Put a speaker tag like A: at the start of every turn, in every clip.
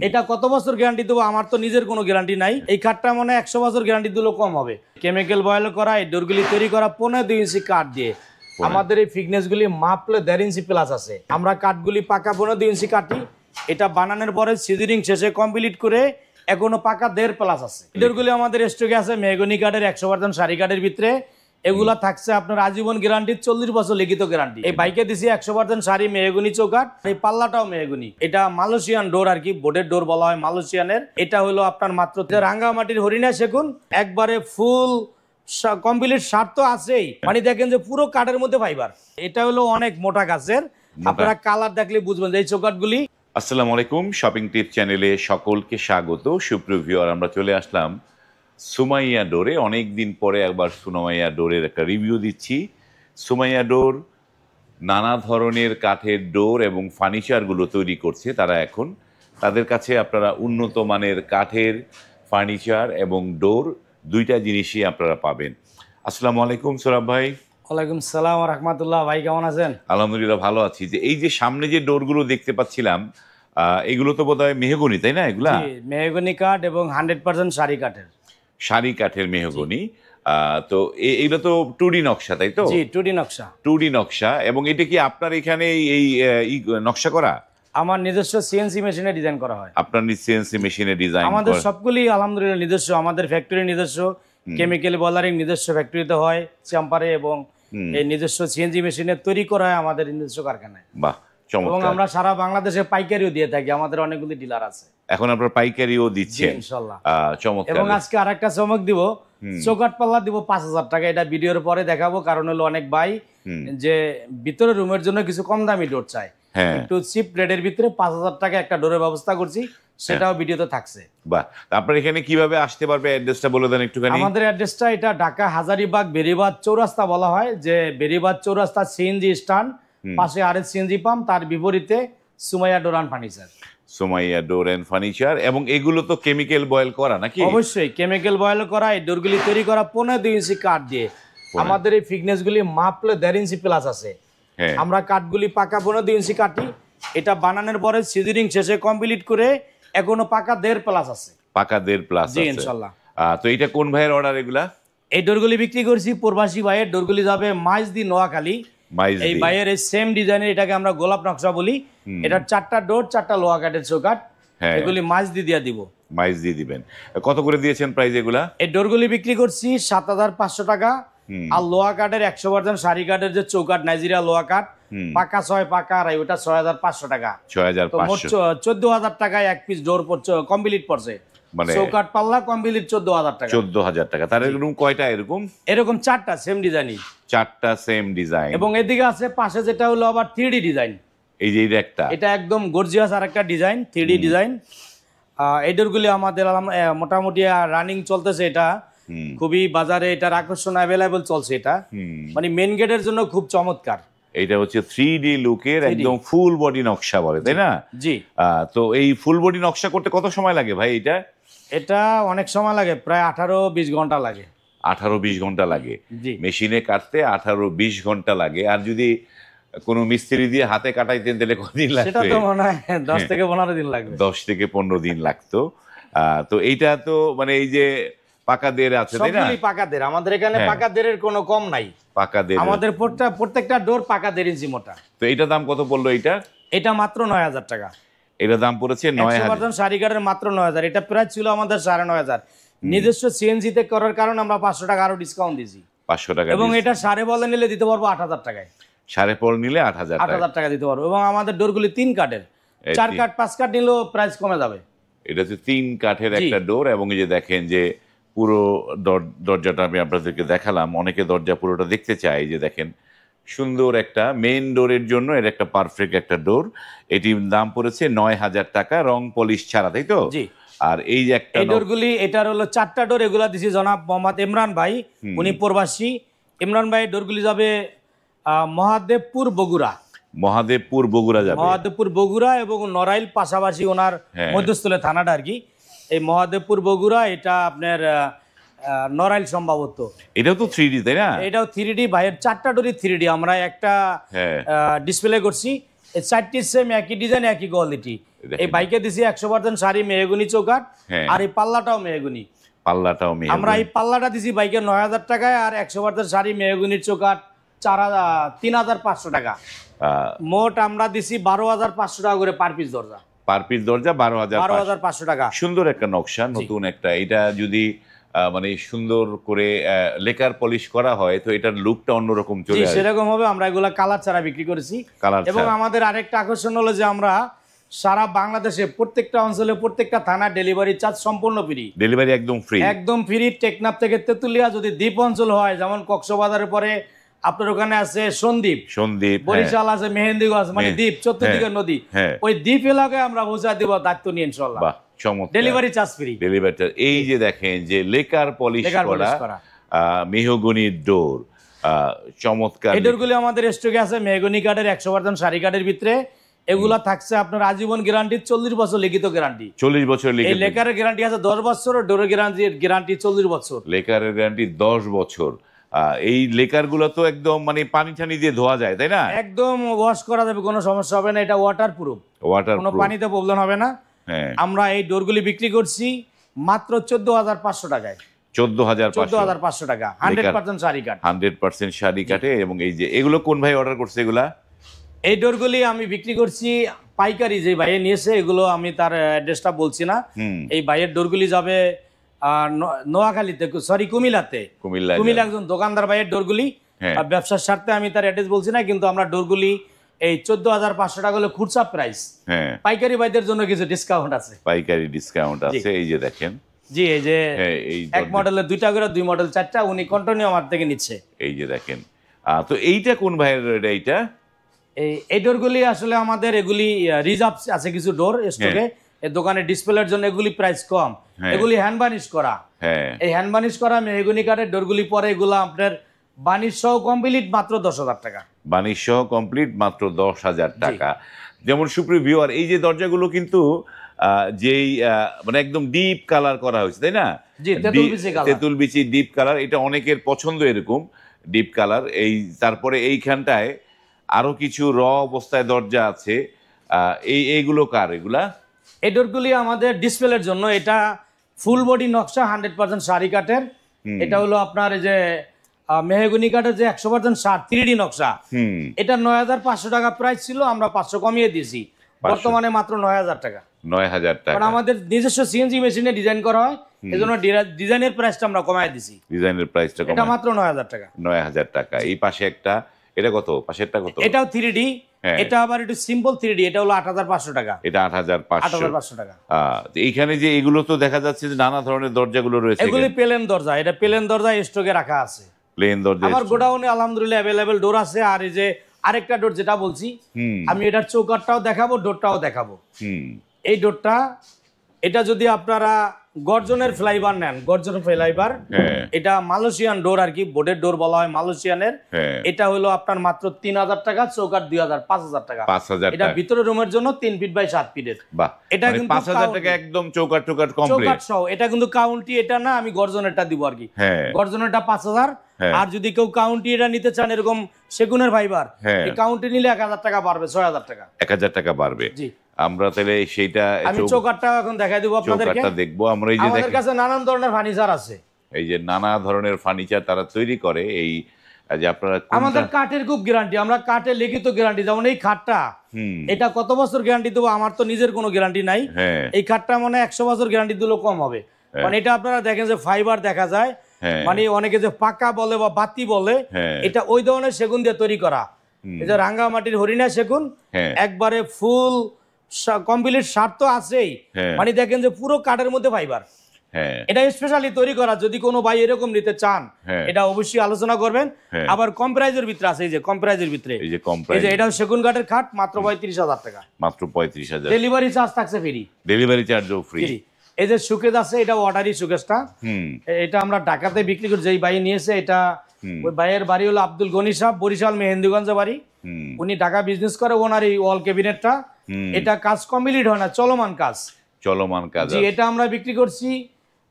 A: এটা কত বছর গ্যারান্টি দেবো আমার তো নিজের কোনো গ্যারান্টি নাই। এই কাঠটা মনে 100 বছর গ্যারান্টি দিলেও কম হবে। কেমিক্যাল বয়েল করা, এই ডোরগুলি তৈরি করা 15-2 ইঞ্চি কাঠ দিয়ে। আমাদের এই ফিটনেস গুলি মাপলে 1.5 ইঞ্চি প্লাস আছে। আমরা কাঠগুলি পাকা 15-2 ইঞ্চি কাটি। এটা বানানোর পরে সিজনিং শেষে কমপ্লিট করে এখনো পাকা 1.5 প্লাস আছে। ডোরগুলি আমাদের স্টকে আছে মেহগনি কাঠের 100% সারি কাঠের ভিতরে। এগুলা থাকছে আপনার আজীবন গ্যারান্টি, 40 বছর লিখিত গ্যারান্টি। এই বাইকে দিছি 100% সারি মেহগনি চৌকাঠ, এই পাল্লাটাও মেহগনি। এটা মালয়েশিয়ান ডোর আর কি, বোর্ডের ডোর বলা হয় মালয়েশিয়ানের। এটা হলো আপনার মাত্র রাঙ্গামাটির হরিণা সেগুন, একবারে ফুল কমপ্লিট সার তো আছেই, মানে দেখেন যে পুরো কাঠের মধ্যে ফাইবার। এটা হলো অনেক মোটা গাছের, আপনারা কালার দেখলে বুঝবেন যে এই চৌকাঠগুলি।
B: আসসালামু আলাইকুম, শপিং টিপ চ্যানেলে সকলকে স্বাগত। সুপ্রিয় ভিউয়ার, আমরা চলে আসলাম সুমাইয়া ডোরে। অনেক দিন পরে একবার সুমাইয়া ডোরের একটা রিভিউ দিচ্ছি। সুমাইয়া ডোর নানা ধরনের কাঠের ডোর এবং ফার্নিচারগুলো তৈরি করছে তারা এখন। তাদের কাছে আপনারা উন্নত মানের কাঠের ফার্নিচার এবং ডোর দুইটা জিনিসই আপনারা পাবেন। আসসালামু আলাইকুম সোরাব ভাই।
A: ওয়ালাইকুম সালাম ওয়া রাহমাতুল্লাহ। ভাই কেমন আছেন?
B: আলহামদুলিল্লাহ ভালো আছি। যে এই যে সামনে যে ডোরগুলো দেখতে পাচ্ছিলাম, এগুলো তো বোধহয় মেহগনি, তাই না? এগুলা
A: মেহগনি কাঠ এবং 100% সারি কাঠের।
B: সারি কাঠের মেহগনি। তো এগুলো তো 2D নকশা, তাই তো?
A: জি, 2D নকশা।
B: 2D নকশা। এবং এটা কি আপনার এখানে এই নকশা করা?
A: আমার নিজস্ব সিএনসি মেশিনে ডিজাইন করা হয়।
B: আপনার সিএনসি মেশিনে ডিজাইন?
A: আমাদের সবগুলি আলহামদুলিল্লাহ নিজস্ব। আমাদের ফ্যাক্টরি নিজস্ব, কেমিক্যাল বয়লারিং নিজস্ব ফ্যাক্টরিতে হয় চেম্বারে, এবং এই নিজস্ব সিএনজি মেশিনে তৈরি করা হয় আমাদের নিজস্ব কারখানায়।
B: বাহ, চমৎকার।
A: এবং আমরা সারা বাংলাদেশে পাইকারিও দিয়ে থাকি, আমাদের অনেকগুলি ডিলার আছে।
B: এখন আপনার পাইকারিও দিচ্ছেন?
A: ইনশাআল্লাহ।
B: চমৎকার।
A: এবং আজকে আরেকটা চমক দিব, চৌকাঠ পাল্লা দিব 5000 টাকা। এটা ভিডিওর পরে দেখাবো, কারণ হলো অনেক ভাই যে ভিতরে রুমের জন্য কিছু কম দামি ডোর চায়, একটু চিপ রেটের ভিতরে 5000 টাকা একটা ডোরের ব্যবস্থা করছি, সেটাও ভিডিওতে থাকছে।
B: বাহ, আপনার এখানে কিভাবে আসতে পারবে অ্যাড্রেসটা বলে দেন একটুখানি।
A: আমাদের অ্যাড্রেসটা এটা ঢাকা হাজারীবাগ বেরিবাদ চৌরাস্তা বলা হয়, যে বেরিবাদ চৌরাস্তা সিএনজি স্ট্যান্ড, পাশে আরএস সিএনজি পাম্প, তার বিপরীতে Sumaiya door and furniture.
B: Sumaiya door and furniture. এবং এগুলো তো কেমিক্যাল বয়েল করা নাকি?
A: অবশ্যই কেমিক্যাল বয়েল করা। এই ডোরগুলি তৈরি করা 15-2 ইঞ্চি কাঠ দিয়ে। আমাদের এই ফিটনেস গুলি মাপলে 1.5 ইঞ্চি প্লাস আছে। আমরা কাঠগুলি পাকা 15-2 ইঞ্চি কাটি। এটা বানানোর পরে সিজনিং শেষে কমপ্লিট করে এখনো পাকা 1.5 প্লাস আছে।
B: পাকা 1.5 প্লাস আছে,
A: ইনশাআল্লাহ।
B: তো এটা কোন ভাইয়ের অর্ডার এগুলা?
A: এই ডোরগুলি বিক্রি করছি প্রবাসী ভাইয়ের। ডোরগুলি যাবে মাইজদি নোয়াখালী। এই ভাইয়ের এই সেম ডিজাইনের, এটাকে আমরা গোলাপ নকশা বলি। এটা 4টা ডোর, 4টা লোহা কাঠের চৌকাঠ। এগুলি মাইজদি দিয়ে দিব।
B: মাইজদি দিবেন। কত করে দিয়েছেন প্রাইস এগুলা? এই
A: ডোরগুলি বিক্রি করছি 7500 টাকা। আর লোহা কাঠের 100% সারি কাঠের যে চৌকাঠ, নাইজেরিয়া লোহা কাঠ, পাকা 6 পাকা আর ওটা 6500 টাকা।
B: 6500।
A: 14000 টাকায় এক পিস ডোর কমপ্লিট পড়ছে। মানে চৌকাঠ পাল্লা কমপ্লিট 14000 টাকা।
B: 14000 টাকা। তার এরকম কয়টা? এরকম
A: 4টা সেম ডিজাইনই।
B: 4টা সেম ডিজাইন।
A: এবং এদিকে আছে পাশে যেটা হলো আবার 3D ডিজাইন।
B: এই যে একটা,
A: এটা একদম গর্জিয়াস আর একটা ডিজাইন, 3D ডিজাইন। এই ডোরগুলি আমাদের মোটামুটি রানিং চলতেছে। এটা খুবই বাজারে এটার আকর্ষণ অ্যাভেলেবল চলছে। এটা মানে মেন গেটের জন্য খুব চমৎকার।
B: এটা হচ্ছে 3D লুকের একদম ফুল বডি নকশা বলে, তাই না?
A: জি।
B: তো এই ফুল বডি নকশা করতে কত সময় লাগে ভাই?
A: এটা অনেক সময় লাগে, প্রায় 18-20 ঘন্টা লাগে।
B: 18-20 ঘন্টা লাগে মেশিনে কাটতে, 18-20 ঘন্টা লাগে। আর যদি কোনো মিস্ত্রি দিয়ে হাতে কাটাইতেন তাহলে কতদিন লাগতো?
A: সেটা তো মনে হয় 10 থেকে 15 দিন লাগবে।
B: 10 থেকে 15 দিন লাগতো। তো এইটা তো মানে এই যে পাকা দের আছে, তাই না?
A: সবগুলি পাকা দের। আমাদের এখানে পাকা দেরের কোনো কম নাই।
B: পাকা দের
A: আমাদের প্রত্যেকটা ডোর পাকা 1.5 ইঞ্চি মোটা।
B: তো এইটা দাম কত পড়লো? এটা
A: মাত্র 9000 টাকা।
B: এটা দাম পড়েছে 9000।
A: সারি কাঠের মাত্র 9000। এটা প্রাইস ছিল আমাদের 9500। নিজস্ব সিএনজি তে করার কারণে আমরা 500 টাকা আরো ডিসকাউন্ট দিয়েছি।
B: 500 টাকা।
A: এবং এটা সাড়ে বলে নিলে দিতে পারবো 8000 টাকায়।
B: সাড়ে পল নিলে 8000
A: টাকা দিতে পারবো। এবং আমাদের ডোরগুলি 3 কাঠের, 4 কাঠ 5 কাঠ নিলেও প্রাইস কমে যাবে।
B: এটা হচ্ছে 3 কাঠের একটা ডোর। এবং এই যে দেখেন যে পুরো দরজাটা আমি আপনাদেরকে দেখালাম। অনেকে দরজা পুরোটা দেখতে চায়। যে দেখেন সুন্দর একটা মেইন ডোরের জন্য এটা একটা পারফেক্ট একটা ডোর। এটির দাম পড়েছে 9000 টাকা, রং পলিশ ছাড়া, তাই তো?
A: জি।
B: আর এই যে একটা
A: ডোরগুলি, এটার হলো 4টা ডোর। এগুলা দিছি জনাব মোহাম্মদ ইমরান ভাই, উনি প্রবাসী। ইমরান ভাই ডোরগুলি যাবে মহাদেবপুর বগুড়া।
B: মহাদেবপুর বগুড়া যাবে।
A: মহাদেবপুর বগুড়া এবং নড়াইল পাশাপাশি ওনার মধ্যস্থলে থানাটা আর কি। এই মহাদেবপুর বগুড়া, এটা আপনার নড়াইল সম্ভবত।
B: এটাও তো 3D, তাই না?
A: এটাও 3D। ভাইয়ের 4টা ডোরই 3D। আমরা একটা ডিসপ্লে করছি। এই 4টি সেম একই ডিজাইন, একই কোয়ালিটি। এই বাইকে দিছি 100% শাড়ি মেহগনি চৌকাঠ,
B: হ্যাঁ।
A: আর এই পাল্লাটাও মেহগনি।
B: পাল্লাটাও
A: আমরা এই পাল্লাটা দিছি বাইকে 9,000 টাকায়, আর 100% শাড়ি মেহগনির চৌকাঠ 3,500 টাকা। মোট আমরা দিছি 12,500 টাকা করে পার পিস দরজা।
B: পার পিস দরজা
A: 12,500 টাকা।
B: সুন্দর একটা নকশা, নতুন একটা। এটা যদি মানে সুন্দর করে লেকার পলিশ করা হয় তো এটার লুকটা অন্যরকম চলে আসে।
A: সেরকম হবে। আমরা এগুলা কালার ছাড়া বিক্রি করেছি। এবং আমাদের আরেকটা আকর্ষণ হলো যে আমরা সারা বাংলাদেশে প্রত্যেকটা অঞ্চলে প্রত্যেকটা থানা ডেলিভারি চার্জ সম্পূর্ণ ফ্রি।
B: ডেলিভারি একদম ফ্রি,
A: একদম ফ্রি। টেকনাফ থেকে তেতুলিয়া, যদি দ্বীপ অঞ্চল হয় যেমন কক্সবাজারের পরে আপনার ওখানে আছে সন্দ্বীপ, বরিশাল আছে, মেহেন্দিগঞ্জ, মানে দ্বীপ, চতুর্দিকে নদী, ওই দ্বীপ এলাকায় আমরা পৌঁছা দিব দায়িত্ব নিয়ে ইনশাআল্লাহ। Delivery charge free.
B: Delivery charge. এই যে দেখেন যে লেকার পলিশ করা মেহগনির ডোর, চমৎকার।
A: এই ডোরগুলি আমাদের স্টকে আছে মেহগনি কাঠের 100% শাড়ি কাঠের ভিতরে। এগুলা থাকছে আপনার আজীবন গ্যারান্টি, 40 বছর লিখিত গ্যারান্টি।
B: 40 বছর লিখিত।
A: এই লেকারের গ্যারান্টি আছে 10 বছর, আর ডোরের গ্যারান্টি 40 বছর।
B: লেকারের গ্যারান্টি 10 বছর। এই লেকার গুলো তো একদম মানে পানি টানি দিয়ে ধোয়া যায়, তাই না? একদম
A: ওয়াশ করা যাবে, কোনো সমস্যা হবে না। এটা ওয়াটার প্রুফ, কোনো পানিতে প্রবলেম হবে না। আমরা এই ডোরগুলি বিক্রি করছি মাত্র 14,500 টাকায়। 14,500 টাকা, 100% শাড়ি কাঠ।
B: 100% শাড়ি কাঠে। এবং এই যে এগুলো কোন ভাই অর্ডার করছে এগুলা?
A: এই ডোরগুলি আমি বিক্রি করছি পাইকারি, যে ভাইয়ে নিয়েছে, এগুলো আমি তার অ্যাড্রেসটা বলছি না। এই ভাইয়ের ডোরগুলি যাবে নোয়াখালীতে, সরি কুমিল্লাতে। কুমিল্লা একজন দোকানদার ভাইয়ের ডোরগুলি, ব্যবসার স্বার্থে আমি তার অ্যাড্রেস বলছি না, কিন্তু আমরা ডোরগুলি এই 14,500 টাকা হলো খুচরা প্রাইস। পাইকারি ভাইদের জন্য কিছু ডিসকাউন্ট আছে।
B: পাইকারি ডিসকাউন্ট আছে। এই যে দেখেন,
A: জি এই যে এক মডেলের 2টা করে, 2 মডেল 4টা, উনি কন্টিনিউ আমার থেকে নিচ্ছে।
B: এই যে দেখেন। তো এইটা কোন ভাইয়ের? এইটা
A: এই ডোরগুলি আসলে আমাদের এগুলি রিজার্ভ আছে কিছু ডোর স্টকে। এই দোকানে ডিসপ্লের জন্য এগুলি প্রাইস কম। এগুলি হ্যান্ড বার্নিশ করা। এই হ্যান্ড বার্নিশ করা মেহগনি কাঠের ডোরগুলি পরে এগুলো আপনার বার্নিশ সহ কমপ্লিট মাত্র 10,000 টাকা।
B: বার্নিশ সহ কমপ্লিট মাত্র 10,000 টাকা। যেমন সুপ্রিয় ভিউয়ার, এই যে দরজাগুলো কিন্তু যেই মানে একদম ডিপ কালার করা হয়েছে, তাই না? তেঁতুল বিচি ডিপ কালার। এটা অনেকের পছন্দ, এরকম ডিপ কালার। তারপরে এইখানটায় আরো কিছু র অবস্থায় দরজা আছে। এইগুলো কার? এগুলা
A: এই ডোরগুলি আমাদের ডিসপ্লের জন্য। এটা ফুল বডি নকশা, 100% শাড়ি কাঠের। এটা হলো আপনার এই যে মেহগনি কাঠের যে 100% 3D নকশা। এটা 9,500 টাকা প্রাইস ছিল, আমরা 500 কমিয়ে দিয়েছি, বর্তমানে মাত্র 9,000 টাকা।
B: 9,000 টাকা।
A: কারণ আমাদের নিজস্ব সিএনজি মেশিনে ডিজাইন করা হয়, এজন্য ডিজাইনের প্রাইসটা আমরা কমায় দিয়েছি।
B: ডিজাইনের প্রাইসটা কমায়,
A: এটা মাত্র 9,000 টাকা।
B: 9,000 টাকা। এই পাশে একটা, এটা কত? পাশেরটা কত?
A: এটাও 3D। এটা আবার একটু সিম্পল 3D। এটা হলো 8,500 টাকা।
B: এটা 8,500
A: টাকা।
B: এইখানে যে এগুলো তো দেখা যাচ্ছে যে নানা ধরনের দরজাগুলো রয়েছে।
A: এগুলি প্লেন দরজা। এটা প্লেন দরজা স্টকে রাখা আছে।
B: প্লেন দরজা
A: আমার গোডাউনে আলহামদুলিল্লাহ अवेलेबल ডোর আছে। আর এই যে আরেকটা ডোর যেটা বলছি, আমি এটার চৌকাঠটাও দেখাবো, ডোরটাও দেখাবো। এই ডোরটা, এটা যদি আপনারা গর্জনের ফ্লাইবার নেন, গর্জন ফ্লাইবার, এটা মালয়েশিয়ান ডোর আর কি, বোর্ডের ডোর বলা হয় মালয়েশিয়ানের। এটা হলো আপনার মাত্র 3,000 টাকা, চৌকাঠ 2,000, 5,000 টাকা। এটা ভিতরের রুমের জন্য 3 ফিট বাই 7 ফিটের। এটা কিন্তু
B: 5,000 টাকা একদম চৌকাঠ কমপ্লিট,
A: চৌকাঠ সহ। এটা কিন্তু কাউন্টি এটা না, আমি গর্জনেরটা দিব আর কি। গর্জনেরটা 5,000। আর যদি কেউ কাউন্টি এটা নিতে চান, এরকম সেগুনের ফাইবার, এই কাউন্টি নিলে 1,000 টাকা বাড়বে, 6,000 টাকা।
B: 1,000 টাকা বাড়বে। জি, আমরা তাহলে সেইটা
A: আমি চৌকাঠটা এখন দেখাই দেব আপনাদেরকে।
B: চৌকাঠটা দেখবো আমরা। এই যে
A: আমাদের কাছে নানান ধরনের ফার্নিচার আছে।
B: এই যে নানা ধরনের ফার্নিচার তারা তৈরি করে। এই যে আপনারা,
A: আমাদের কাঠের খুব গ্যারান্টি, আমরা কাঠের লিখিত গ্যারান্টি। যেমন এই খাটটা, এটা কত বছর গ্যারান্টি দেবো? আমার তো নিজের কোনো গ্যারান্টি নাই। এই খাটটা মানে 100 বছর গ্যারান্টি দিলেও কম হবে। মানে এটা আপনারা দেখেন যে ফাইবার দেখা যায়, মানে অনেকে যে পাকা বলে বা বাতি বলে, এটা ওই ধরনের সেগুন দিয়ে তৈরি করা। এই যে রাঙ্গামাটির হরিণা সেগুন, একবারে ফুল কমপ্লিট স্বার্থ আছেই। মানে দেখেন যে পুরো কাঠের মধ্যে ফাইবার। এটা স্পেশালি তৈরি করা। যদি কোনো ভাই এরকম নিতে চান, এটা অবশ্যই আলোচনা করবেন। আবার কম প্রাইজের ভিতরে আছে, এই যে কম প্রাইজের ভিতরে, এই যে এটাও সেগুন কাঠের খাট, মাত্র 35,000 টাকা।
B: মাত্র 35,000।
A: ডেলিভারি চার্জ থাকছে ফ্রি।
B: ডেলিভারি চার্জও ফ্রি।
A: এই যে সুকেজ আছে, এটা ওয়াটারি সুকেজটা। এটা আমরা ঢাকাতে বিক্রি করি। যেই ভাই নিয়েছে, এটা ওই ভাইয়ের বাড়ি হলো আব্দুল গনি সাহেব, বরিশাল মেহেন্দিগঞ্জে বাড়ি। উনি ঢাকা বিজনেস করে। ওনার এই ওয়াল ক্যাবিনেটটা, এটা কাজ কমপ্লিট হয় না, চলমান কাজ।
B: চলমান কাজ।
A: জি, এটা আমরা বিক্রি করছি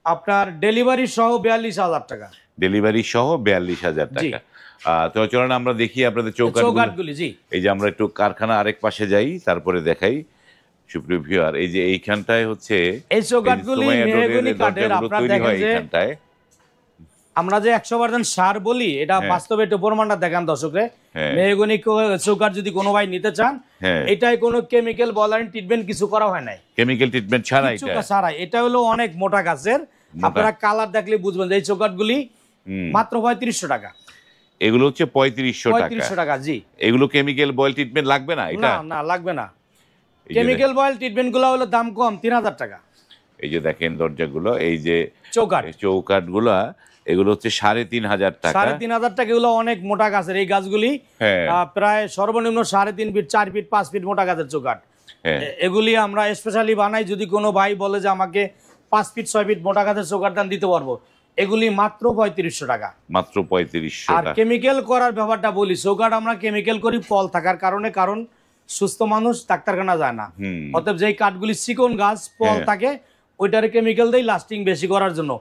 A: আপনার ডেলিভারি সহ 42,000 টাকা।
B: ডেলিভারি সহ 42,000 টাকা। তো চলুন আমরা দেখি আপনাদের চৌকাঠগুলি। জি, এই যে আমরা একটু কারখানা আরেক পাশে যাই, তারপরে দেখাই। সুপ্রিয় ভিউয়ার, এই যে এইখানটায় হচ্ছে
A: এই চৌকাঠগুলি
B: সুমাইয়া ডোরের
A: মেহগনি কাঠের।
B: দরজাগুলো
A: আপনারা
B: তৈরি
A: দেখেন
B: হয়
A: যে
B: এইখানটায়।
A: আমরা যে 100% সার বলি, এটা
B: হ্যাঁ।
A: বাস্তবে একটু প্রমাণটা দেখান দর্শকরে।
B: হ্যাঁ।
A: মেহগনি চৌকাঠ যদি কোনো ভাই নিতে চান,
B: হ্যাঁ।
A: এটাই কোনো কেমিক্যাল বলারিং ট্রিটমেন্ট কিছু করা হয় নাই,
B: কেমিক্যাল ট্রিটমেন্ট ছাড়া
A: কিছু
B: এটা।
A: ছাড়া। এটা হলো অনেক মোটা গাছের, আপনারা কালার দেখলে বুঝবেন যে এই চৌকাঠগুলি মাত্র 3500 টাকা।
B: এগুলো হচ্ছে 3500 টাকা।
A: 3500 টাকা, জি।
B: এগুলো কেমিক্যাল বয়েল ট্রিটমেন্ট লাগবে না এটা?
A: না না, লাগবে না।
B: এই যে
A: কেমিক্যাল বয়েল ট্রিটমেন্ট গুলো হলো দাম কম, 3000 টাকা।
B: এই যে দেখেন দরজাগুলো, এই যে
A: চৌকাঠ
B: চৌকাঠগুলো, এগুলো হচ্ছে 3500 টাকা।
A: 3500 টাকা। এগুলো অনেক মোটা গাছের এই গাছগুলি,
B: হ্যাঁ।
A: প্রায় সর্বনিম্ন 3.5 ফিট, 4 ফিট, 5 ফিট মোটা গাছের চৌকাঠ।
B: হ্যাঁ।
A: এগুলি আমরা স্পেশালি বানাই। যদি কোনো ভাই বলে যে আমাকে 5 ফিট 6 ফিট মোটা গাছের চৌকাঠ দাম দিতে পারবো, এগুলি মাত্র 3500 টাকা।
B: মাত্র 3500
A: আর
B: টাকা।
A: কেমিক্যাল করার ব্যাপারটা বলি, চৌকাঠ আমরা কেমিক্যাল করি ফল থাকার কারণে, কারণ সুস্থ মানুষ ডাক্তারখানা যায় না। অতএব যেই কাঠগুলি চিকন গাছ ফল থাকে, ওইটারে কেমিক্যাল দেই লাস্টিং বেশি করার জন্য।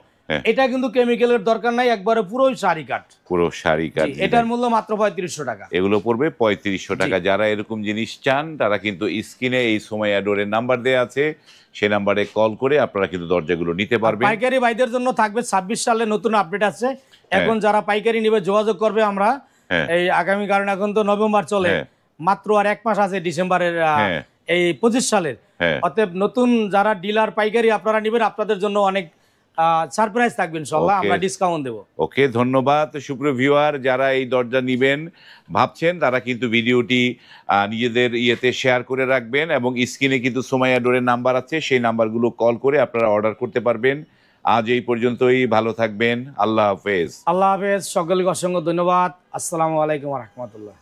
A: এটা কিন্তু কেমিক্যালের দরকার নাই, একবারে পুরোই সারি কাঠ,
B: পুরো সারি কাঠ।
A: এটার মূল্য মাত্র 3500 টাকা।
B: এগুলো পড়বে 3500 টাকা। যারা এরকম জিনিস চান তারা কিন্তু স্ক্রিনে এই সুমাইয়া ডোরের নাম্বার দেয়া আছে, সেই নাম্বারে কল করে আপনারা কিন্তু দরজাগুলো নিতে পারবেন।
A: পাইকারি ভাইদের জন্য থাকবে 26 সালে নতুন আপডেট আছে। এখন যারা পাইকারি নিবে যোগাযোগ করবে। আমরা এই আগামী, কারণ এখন তো নভেম্বর চলে, মাত্র আর 1 মাস আছে ডিসেম্বরের এই 25 সালের। অতএব নতুন যারা ডিলার পাইকারি আপনারা নিবেন, আপনাদের জন্য অনেক সারপ্রাইজ থাকবে ইনশাআল্লাহ, আমরা ডিসকাউন্ট দেব।
B: ওকে, ধন্যবাদ। সুপ্রিয় ভিউয়ার, যারা এই দরজা নিবেন ভাবছেন তারা কিন্তু ভিডিওটি নিজেদের ইয়েতে শেয়ার করে রাখবেন, এবং স্ক্রিনে কিন্তু সুমাইয়া ডোরের নাম্বার আছে, সেই নাম্বারগুলো কল করে আপনারা অর্ডার করতে পারবেন। আজ এই পর্যন্তই, ভালো থাকবেন। আল্লাহ হাফেজ।
A: আল্লাহ হাফেজ, সকলকে অসংখ্য ধন্যবাদ। আসসালামু আলাইকুম ওয়া রাহমাতুল্লাহ।